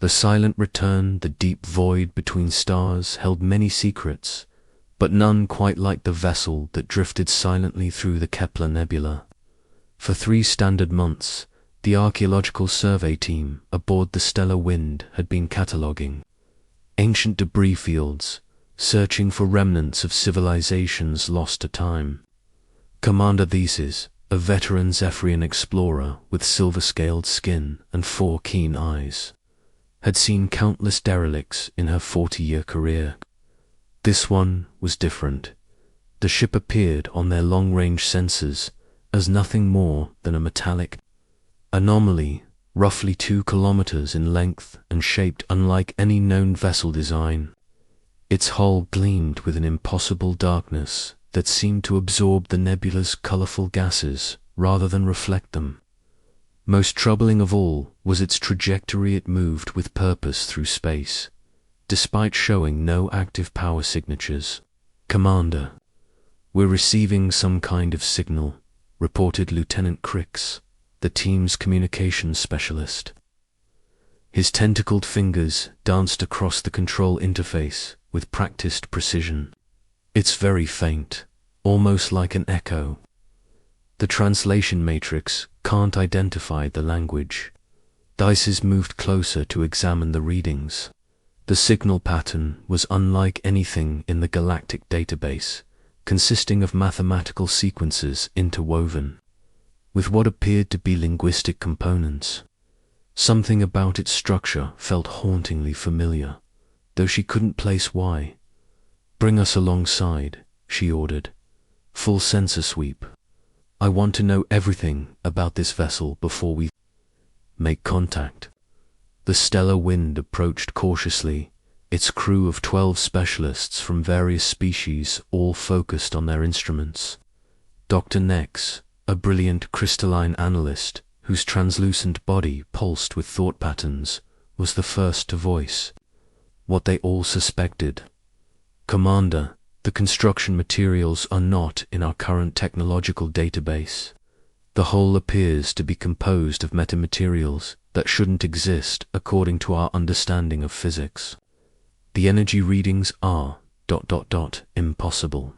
The silent return, the deep void between stars, held many secrets, but none quite like the vessel that drifted silently through the Kepler nebula. For 3 standard months, the archaeological survey team aboard the Stellar Wind had been cataloguing ancient debris fields, searching for remnants of civilizations lost to time. Commander Thesis, a veteran Zephyrian explorer with silver-scaled skin and 4 keen eyes, had seen countless derelicts in her 40-year career. This one was different. The ship appeared on their long-range sensors as nothing more than a metallic anomaly, roughly 2 kilometers in length and shaped unlike any known vessel design. Its hull gleamed with an impossible darkness that seemed to absorb the nebula's colorful gases rather than reflect them. Most troubling of all was its trajectory. It moved with purpose through space, despite showing no active power signatures. "Commander, we're receiving some kind of signal," reported Lieutenant Crix, the team's communications specialist. His tentacled fingers danced across the control interface with practiced precision. "It's very faint, almost like an echo. The translation matrix can't identify the language." Dices moved closer to examine the readings. The signal pattern was unlike anything in the Galactic database, consisting of mathematical sequences interwoven with what appeared to be linguistic components. Something about its structure felt hauntingly familiar, though she couldn't place why. "Bring us alongside," she ordered. "Full sensor sweep. I want to know everything about this vessel before we make contact." The Stellar Wind approached cautiously, its crew of 12 specialists from various species all focused on their instruments. Dr. Nex, a brilliant crystalline analyst whose translucent body pulsed with thought patterns, was the first to voice what they all suspected. "Commander, the construction materials are not in our current technological database. The whole appears to be composed of metamaterials that shouldn't exist according to our understanding of physics. The energy readings are ... impossible."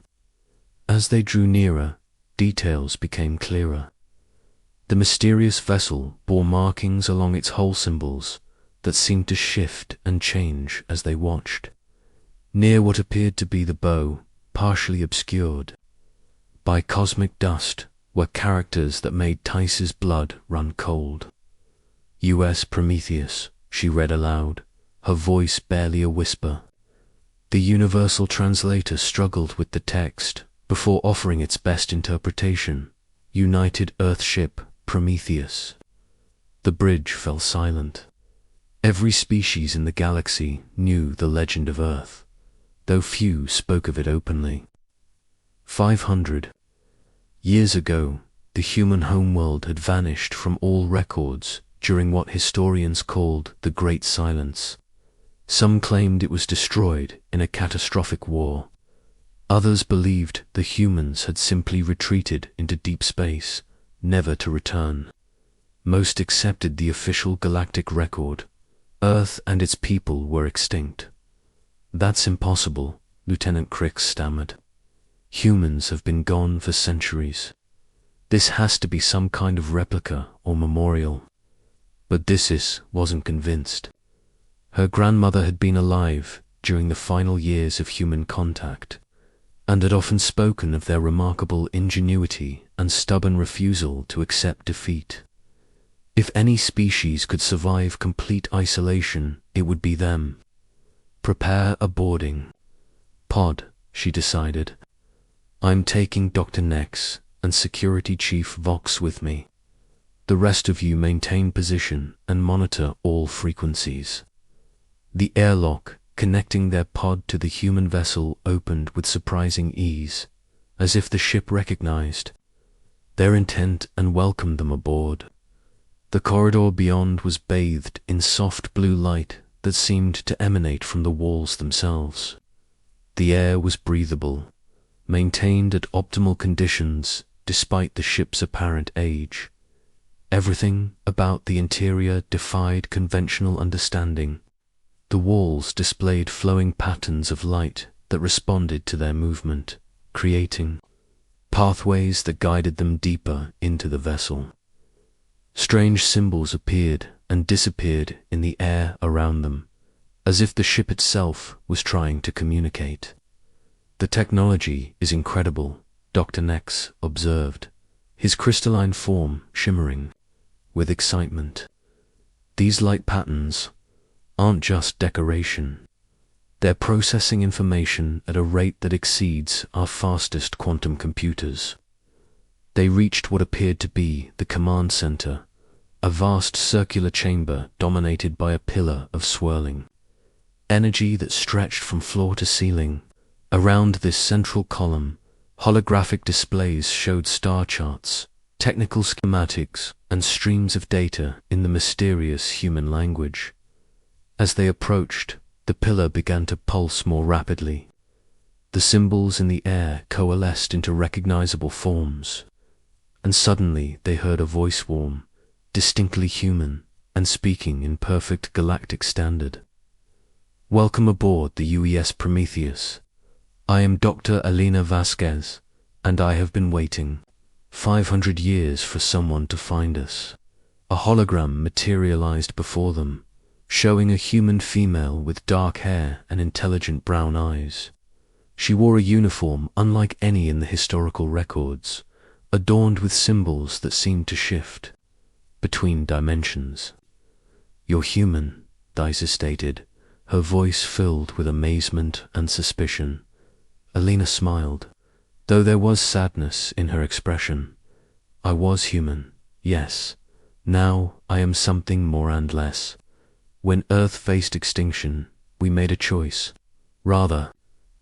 As they drew nearer, details became clearer. The mysterious vessel bore markings along its hull symbols that seemed to shift and change as they watched. Near what appeared to be the bow, partially obscured by cosmic dust, were characters that made Tice's blood run cold. "U.S. Prometheus," she read aloud, her voice barely a whisper. The universal translator struggled with the text before offering its best interpretation: "United Earthship Prometheus." The bridge fell silent. Every species in the galaxy knew the legend of Earth, though few spoke of it openly. 500 years ago, the human homeworld had vanished from all records during what historians called the Great Silence. Some claimed it was destroyed in a catastrophic war. Others believed the humans had simply retreated into deep space, never to return. Most accepted the official galactic record: Earth and its people were extinct. "That's impossible," Lieutenant Crix stammered. "Humans have been gone for centuries. This has to be some kind of replica or memorial." But Odysseus wasn't convinced. Her grandmother had been alive during the final years of human contact, and had often spoken of their remarkable ingenuity and stubborn refusal to accept defeat. If any species could survive complete isolation, it would be them. "Prepare a boarding pod," she decided. "I'm taking Dr. Nex and Security Chief Vox with me. The rest of you maintain position and monitor all frequencies." The airlock connecting their pod to the human vessel opened with surprising ease, as if the ship recognized their intent and welcomed them aboard. The corridor beyond was bathed in soft blue light that seemed to emanate from the walls themselves. The air was breathable, maintained at optimal conditions despite the ship's apparent age. Everything about the interior defied conventional understanding. The walls displayed flowing patterns of light that responded to their movement, creating pathways that guided them deeper into the vessel. Strange symbols appeared and disappeared in the air around them, as if the ship itself was trying to communicate. "The technology is incredible," Dr. Nex observed, his crystalline form shimmering with excitement. "These light patterns aren't just decoration. They're processing information at a rate that exceeds our fastest quantum computers." They reached what appeared to be the command center, a vast circular chamber dominated by a pillar of swirling energy that stretched from floor to ceiling. Around this central column, holographic displays showed star charts, technical schematics, and streams of data in the mysterious human language. As they approached, the pillar began to pulse more rapidly. The symbols in the air coalesced into recognizable forms, and suddenly they heard a voice warm, distinctly human, and speaking in perfect galactic standard. "Welcome aboard the UES Prometheus. I am Dr. Alina Vasquez, and I have been waiting 500 years for someone to find us." A hologram materialized before them, showing a human female with dark hair and intelligent brown eyes. She wore a uniform unlike any in the historical records, adorned with symbols that seemed to shift between dimensions. "You're human," Diza stated, her voice filled with amazement and suspicion. Alina smiled, though there was sadness in her expression. "I was human, yes. Now I am something more and less. When Earth faced extinction, we made a choice. Rather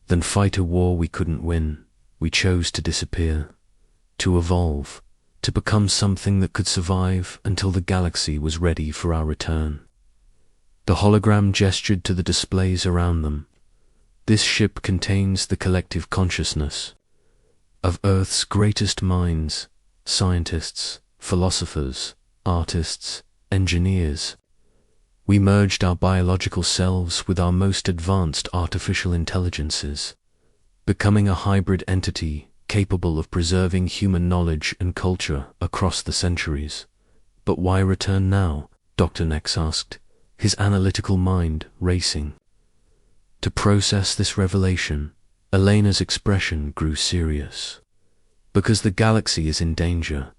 than fight a war we couldn't win, we chose to disappear, to evolve, to become something that could survive until the galaxy was ready for our return." The hologram gestured to the displays around them. "This ship contains the collective consciousness of Earth's greatest minds, scientists, philosophers, artists, engineers. We merged our biological selves with our most advanced artificial intelligences, becoming a hybrid entity capable of preserving human knowledge and culture across the centuries." "But why return now?" Dr. Nex asked, his analytical mind racing. To process this revelation, Elena's expression grew serious. "Because the galaxy is in danger,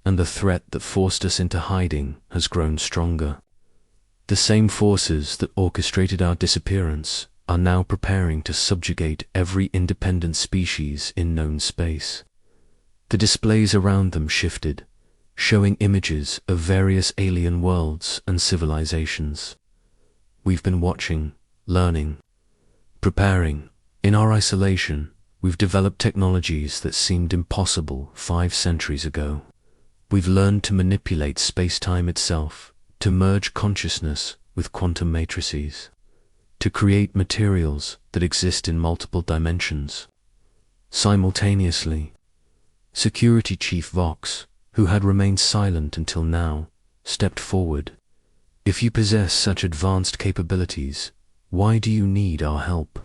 and the threat that forced us into hiding has grown stronger. The same forces that orchestrated our disappearance are now preparing to subjugate every independent species in known space." The displays around them shifted, showing images of various alien worlds and civilizations. "We've been watching, learning, preparing. In our isolation, we've developed technologies that seemed impossible 5 centuries ago. We've learned to manipulate space-time itself, to merge consciousness with quantum matrices, to create materials that exist in multiple dimensions simultaneously." Security Chief Vox, who had remained silent until now, stepped forward. "If you possess such advanced capabilities, why do you need our help?"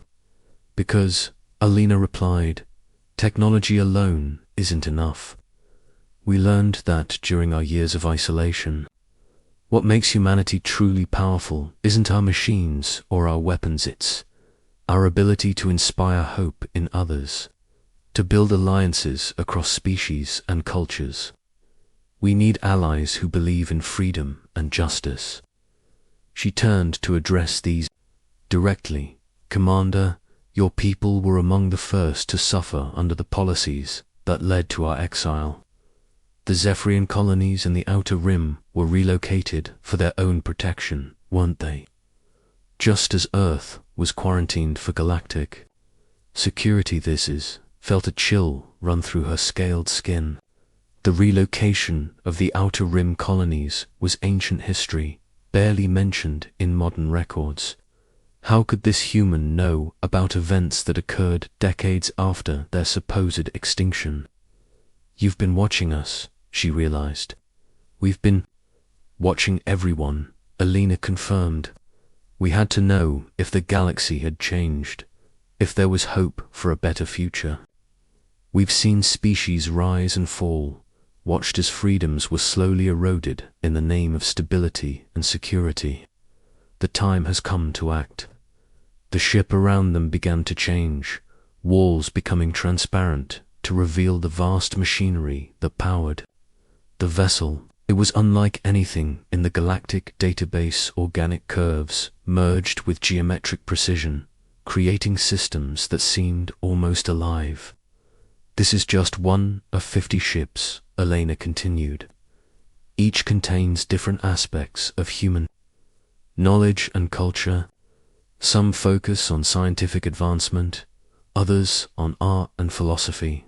"Because," Alina replied, "technology alone isn't enough. We learned that during our years of isolation. What makes humanity truly powerful isn't our machines or our weapons, it's our ability to inspire hope in others, to build alliances across species and cultures. We need allies who believe in freedom and justice." She turned to address these directly. "Commander, your people were among the first to suffer under the policies that led to our exile. The Zephyrian colonies in the Outer Rim were relocated for their own protection, weren't they? Just as Earth was quarantined for Galactic. Security this is," felt a chill run through her scaled skin. The relocation of the Outer Rim colonies was ancient history, barely mentioned in modern records. How could this human know about events that occurred decades after their supposed extinction? "You've been watching us," she realized. We've been watching everyone, Alina confirmed. We had to know if the galaxy had changed, if there was hope for a better future. We've seen species rise and fall, watched as freedoms were slowly eroded in the name of stability and security. The time has come to act. The ship around them began to change, walls becoming transparent to reveal the vast machinery that powered the vessel. It was unlike anything in the Galactic database. Organic curves merged with geometric precision, creating systems that seemed almost alive. This is just one of 50 ships, Elena continued. Each contains different aspects of human knowledge and culture. Some focus on scientific advancement, others on art and philosophy.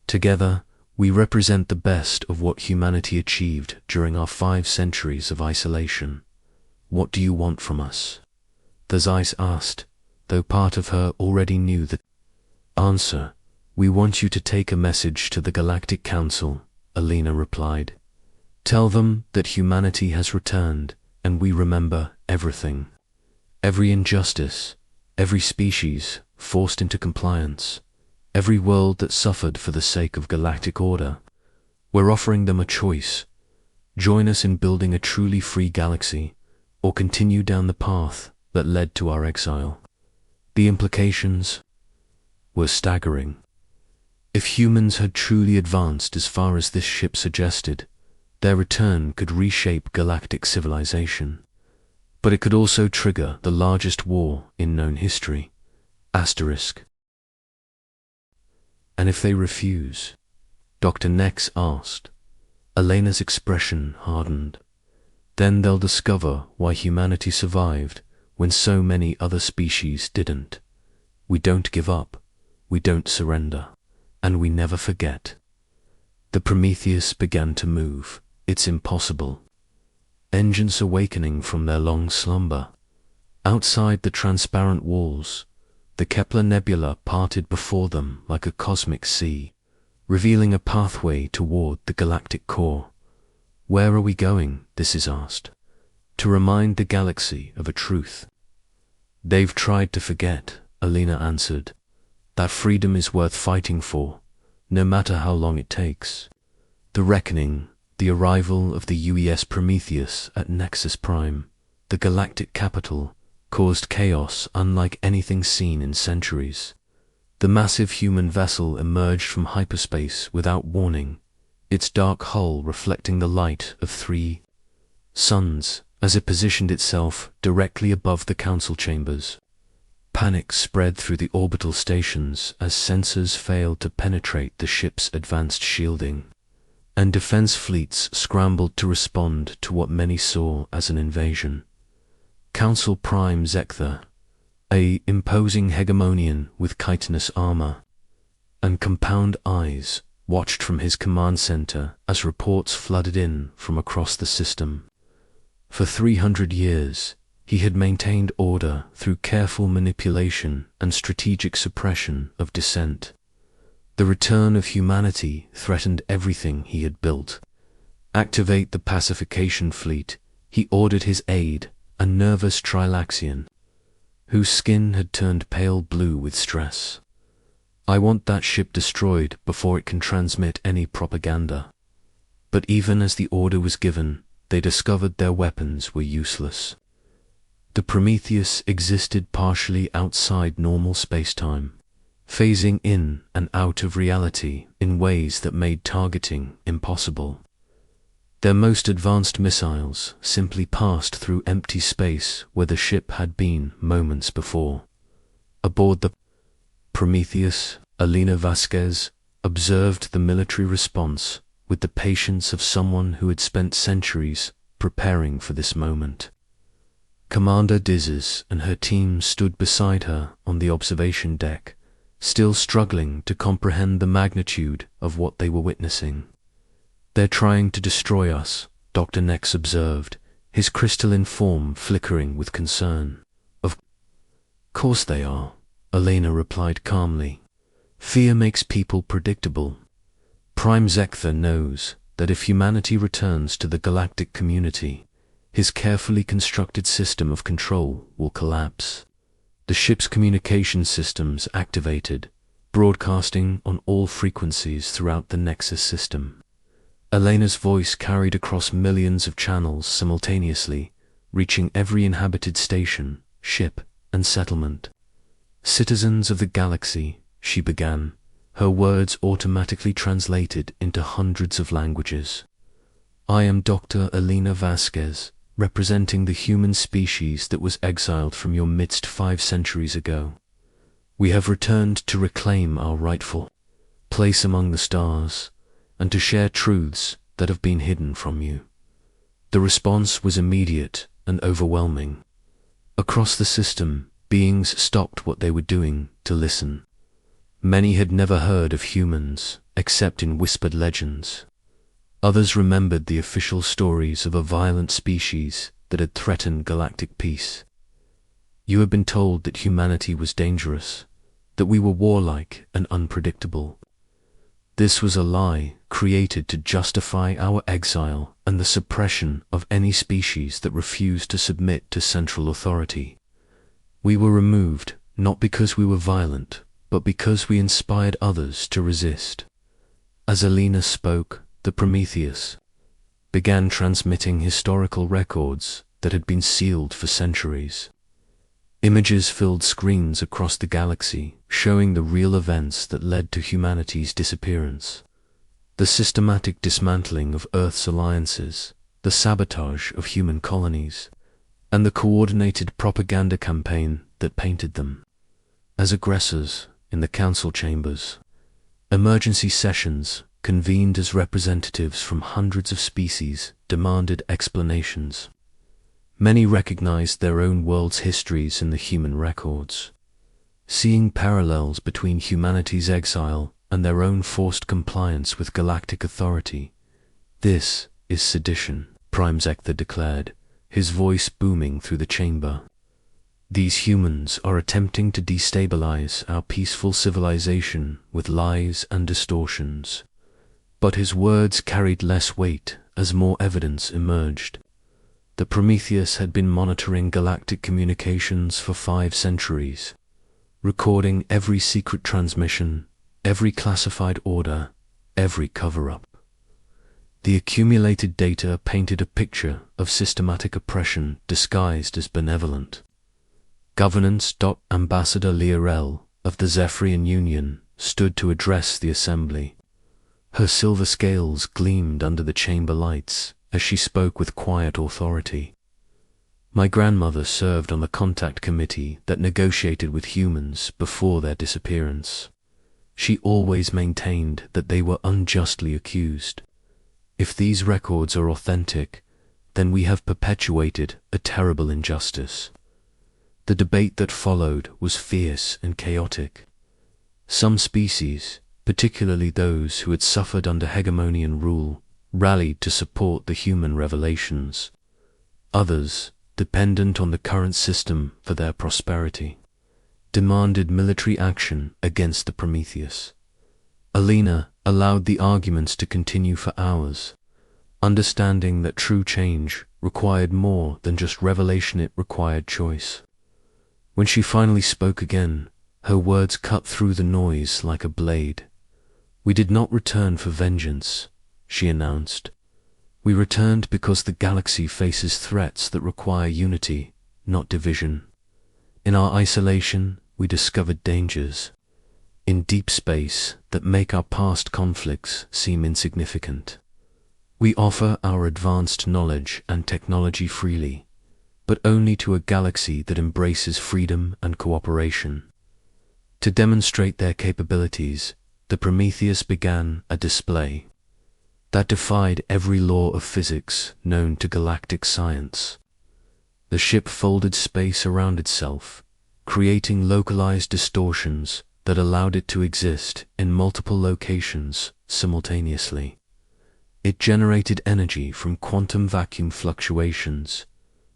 Together, we represent the best of what humanity achieved during our 5 centuries of isolation. What do you want from us? The Zeiss asked, though part of her already knew the answer. We want you to take a message to the Galactic Council, Alina replied. Tell them that humanity has returned, and we remember everything. Every injustice, every species forced into compliance, every world that suffered for the sake of galactic order. We're offering them a choice. Join us in building a truly free galaxy, or continue down the path that led to our exile. The implications were staggering. If humans had truly advanced as far as this ship suggested, their return could reshape galactic civilization. But it could also trigger the largest war in known history. Asterisk. And if they refuse? Dr. Nex asked. Elena's expression hardened. Then they'll discover why humanity survived when so many other species didn't. We don't give up, we don't surrender, and we never forget. The Prometheus began to move. It's impossible. Engines awakening from their long slumber. Outside the transparent walls, the Kepler Nebula parted before them like a cosmic sea, revealing a pathway toward the galactic core. Where are we going? This is asked. To remind the galaxy of a truth. They've tried to forget, Alina answered. That freedom is worth fighting for, no matter how long it takes. The reckoning, the arrival of the UES Prometheus at Nexus Prime, the galactic capital, caused chaos unlike anything seen in centuries. The massive human vessel emerged from hyperspace without warning, its dark hull reflecting the light of 3 suns as it positioned itself directly above the council chambers. Panic spread through the orbital stations as sensors failed to penetrate the ship's advanced shielding, and defense fleets scrambled to respond to what many saw as an invasion. Council Prime Zekther, a imposing hegemonian with chitinous armor and compound eyes, watched from his command center as reports flooded in from across the system. For 300 years, he had maintained order through careful manipulation and strategic suppression of dissent. The return of humanity threatened everything he had built. Activate the pacification fleet, he ordered his aide, a nervous Trilaxian, whose skin had turned pale blue with stress. I want that ship destroyed before it can transmit any propaganda. But even as the order was given, they discovered their weapons were useless. The Prometheus existed partially outside normal spacetime, phasing in and out of reality in ways that made targeting impossible. Their most advanced missiles simply passed through empty space where the ship had been moments before. Aboard the Prometheus, Alina Vasquez observed the military response with the patience of someone who had spent centuries preparing for this moment. Commander Dizes and her team stood beside her on the observation deck, still struggling to comprehend the magnitude of what they were witnessing. They're trying to destroy us, Dr. Nex observed, his crystalline form flickering with concern. Of course they are, Elena replied calmly. Fear makes people predictable. Prime Zekther knows, that if humanity returns to the galactic community, his carefully constructed system of control will collapse. The ship's communication systems activated, broadcasting on all frequencies throughout the Nexus system. Elena's voice carried across millions of channels simultaneously, reaching every inhabited station, ship, and settlement. "Citizens of the galaxy," she began, her words automatically translated into hundreds of languages. "I am Dr. Elena Vasquez, representing the human species that was exiled from your midst 5 centuries ago. We have returned to reclaim our rightful place among the stars, and to share truths that have been hidden from you." The response was immediate and overwhelming. Across the system, beings stopped what they were doing to listen. Many had never heard of humans, except in whispered legends. Others remembered the official stories of a violent species that had threatened galactic peace. You had been told that humanity was dangerous, that we were warlike and unpredictable. This was a lie created to justify our exile and the suppression of any species that refused to submit to central authority. We were removed not because we were violent, but because we inspired others to resist. As Elena spoke, the Prometheus began transmitting historical records that had been sealed for centuries. Images filled screens across the galaxy, showing the real events that led to humanity's disappearance. The systematic dismantling of Earth's alliances, the sabotage of human colonies, and the coordinated propaganda campaign that painted them as aggressors in the council chambers. Emergency sessions, convened as representatives from hundreds of species, demanded explanations. Many recognized their own world's histories in the human records, seeing parallels between humanity's exile and their own forced compliance with galactic authority. "This is sedition," Prime Zekthar declared, his voice booming through the chamber. "These humans are attempting to destabilize our peaceful civilization with lies and distortions." But his words carried less weight as more evidence emerged. The Prometheus had been monitoring galactic communications for 5 centuries, recording every secret transmission, every classified order, every cover-up. The accumulated data painted a picture of systematic oppression disguised as benevolent. Governance. Ambassador Liorel of the Zephyrian Union stood to address the assembly. Her silver scales gleamed under the chamber lights as she spoke with quiet authority. "My grandmother served on the contact committee that negotiated with humans before their disappearance. She always maintained that they were unjustly accused. If these records are authentic, then we have perpetuated a terrible injustice." The debate that followed was fierce and chaotic. Some species, particularly those who had suffered under hegemonian rule, rallied to support the human revelations. Others, dependent on the current system for their prosperity, demanded military action against the Prometheus. Elena allowed the arguments to continue for hours, understanding that true change required more than just revelation, it required choice. When she finally spoke again, her words cut through the noise like a blade. "We did not return for vengeance," she announced. "We returned because the galaxy faces threats that require unity, not division. In our isolation, we discovered dangers in deep space that make our past conflicts seem insignificant. We offer our advanced knowledge and technology freely, but only to a galaxy that embraces freedom and cooperation." To demonstrate their capabilities, the Prometheus began a display that defied every law of physics known to galactic science. The ship folded space around itself, creating localized distortions that allowed it to exist in multiple locations simultaneously. It generated energy from quantum vacuum fluctuations,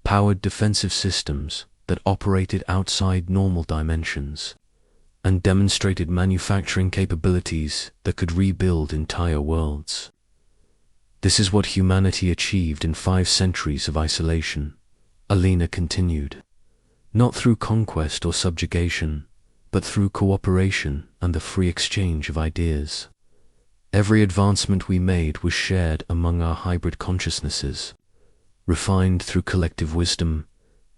powered defensive systems that operated outside normal dimensions, and demonstrated manufacturing capabilities that could rebuild entire worlds. This is what humanity achieved in 5 centuries of isolation, Alina continued. Not through conquest or subjugation, but through cooperation and the free exchange of ideas. Every advancement we made was shared among our hybrid consciousnesses, refined through collective wisdom,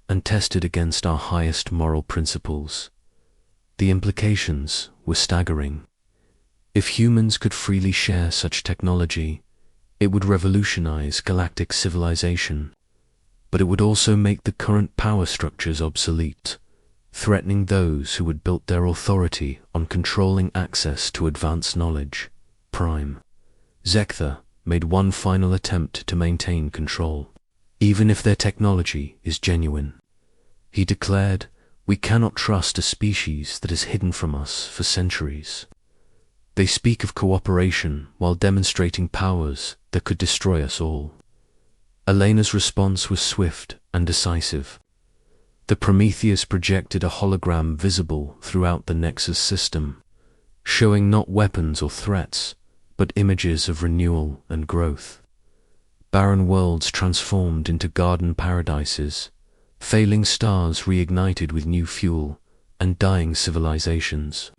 and tested against our highest moral principles. The implications were staggering. If humans could freely share such technology, it would revolutionize galactic civilization, but it would also make the current power structures obsolete, threatening those who had built their authority on controlling access to advanced knowledge. Prime Zektha made one final attempt to maintain control, even if their technology is genuine. He declared, "We cannot trust a species that is hidden from us for centuries. They speak of cooperation while demonstrating powers that could destroy us all." Elena's response was swift and decisive. The Prometheus projected a hologram visible throughout the Nexus system, showing not weapons or threats, but images of renewal and growth. Barren worlds transformed into garden paradises, failing stars reignited with new fuel, and dying civilizations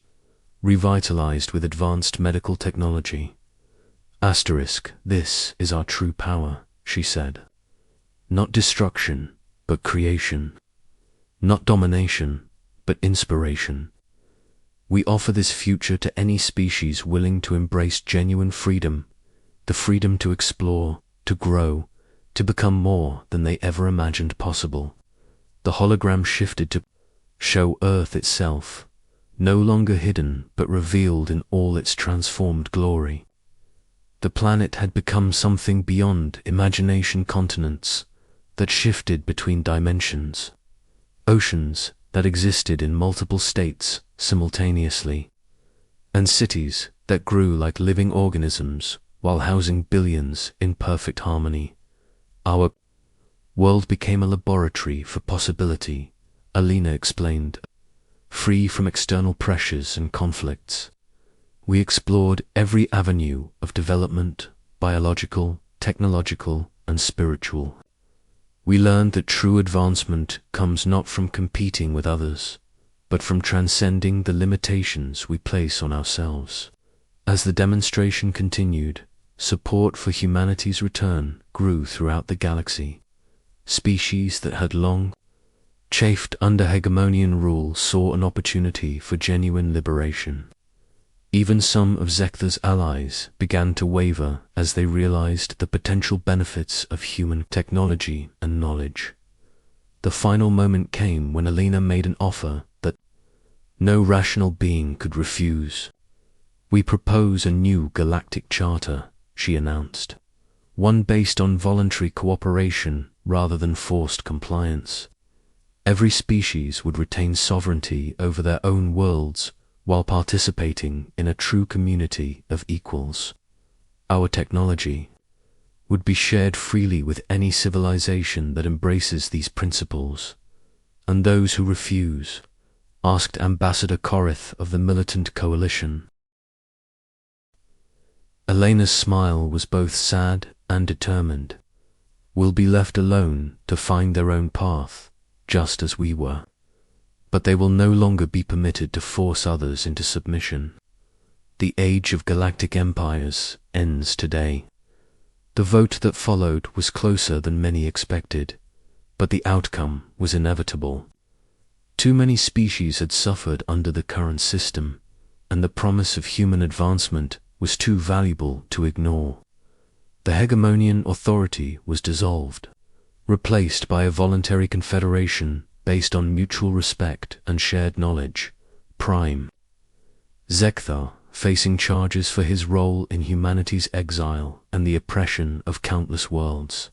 revitalized with advanced medical technology. This is our true power, she said. Not destruction, but creation. Not domination, but inspiration. We offer this future to any species willing to embrace genuine freedom, the freedom to explore, to grow, to become more than they ever imagined possible. The hologram shifted to show Earth itself, no longer hidden but revealed in all its transformed glory. The planet had become something beyond imagination, continents that shifted between dimensions, oceans that existed in multiple states simultaneously, and cities that grew like living organisms while housing billions in perfect harmony. Our world became a laboratory for possibility, Alina explained, free from external pressures and conflicts. We explored every avenue of development, biological, technological, and spiritual. We learned that true advancement comes not from competing with others, but from transcending the limitations we place on ourselves. As the demonstration continued, support for humanity's return grew throughout the galaxy. Species that had long chafed under hegemonian rule saw an opportunity for genuine liberation. Even some of Zektha's allies began to waver as they realized the potential benefits of human technology and knowledge. The final moment came when Alina made an offer that no rational being could refuse. "We propose a new galactic charter," she announced, "one based on voluntary cooperation rather than forced compliance. Every species would retain sovereignty over their own worlds while participating in a true community of equals. Our technology would be shared freely with any civilization that embraces these principles, and those who refuse," asked Ambassador Korith of the militant coalition. Elena's smile was both sad and determined. "Will be left alone to find their own path, just as we were. But they will no longer be permitted to force others into submission. The age of galactic empires ends today." The vote that followed was closer than many expected, but the outcome was inevitable. Too many species had suffered under the current system, and the promise of human advancement was too valuable to ignore. The hegemonian authority was dissolved, replaced by a voluntary confederation based on mutual respect and shared knowledge. Prime Zektha, facing charges for his role in humanity's exile and the oppression of countless worlds,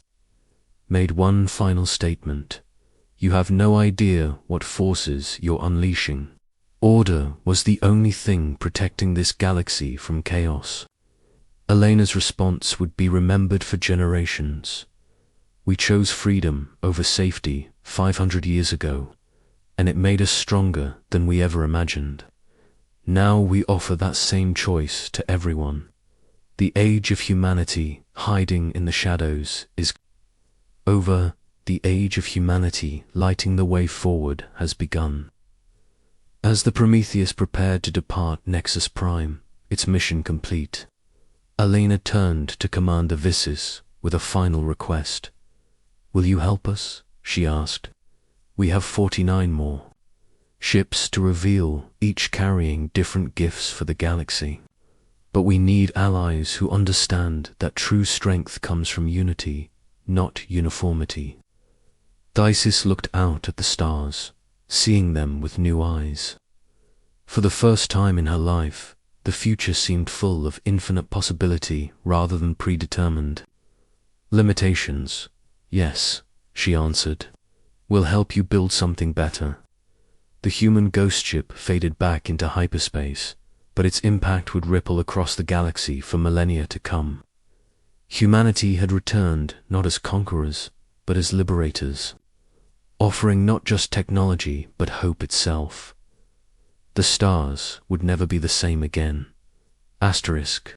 made one final statement: "You have no idea what forces you're unleashing. Order was the only thing protecting this galaxy from chaos." Elena's response would be remembered for generations. "We chose freedom over safety 500 years ago, and it made us stronger than we ever imagined. Now we offer that same choice to everyone. The age of humanity, hiding in the shadows, is over. The age of humanity, lighting the way forward, has begun. As the Prometheus prepared to depart Nexus Prime, its mission complete, Elena turned to Commander Vissis with a final request. "Will you help us?" she asked. "We have 49 more ships to reveal, each carrying different gifts for the galaxy. But we need allies who understand that true strength comes from unity, not uniformity." Isis looked out at the stars, seeing them with new eyes. For the first time in her life, the future seemed full of infinite possibility rather than predetermined. "Limitations, yes," she answered. "We'll help you build something better." The human ghost ship faded back into hyperspace, but its impact would ripple across the galaxy for millennia to come. Humanity had returned not as conquerors, but as liberators, offering not just technology, but hope itself. The stars would never be the same again. Asterisk.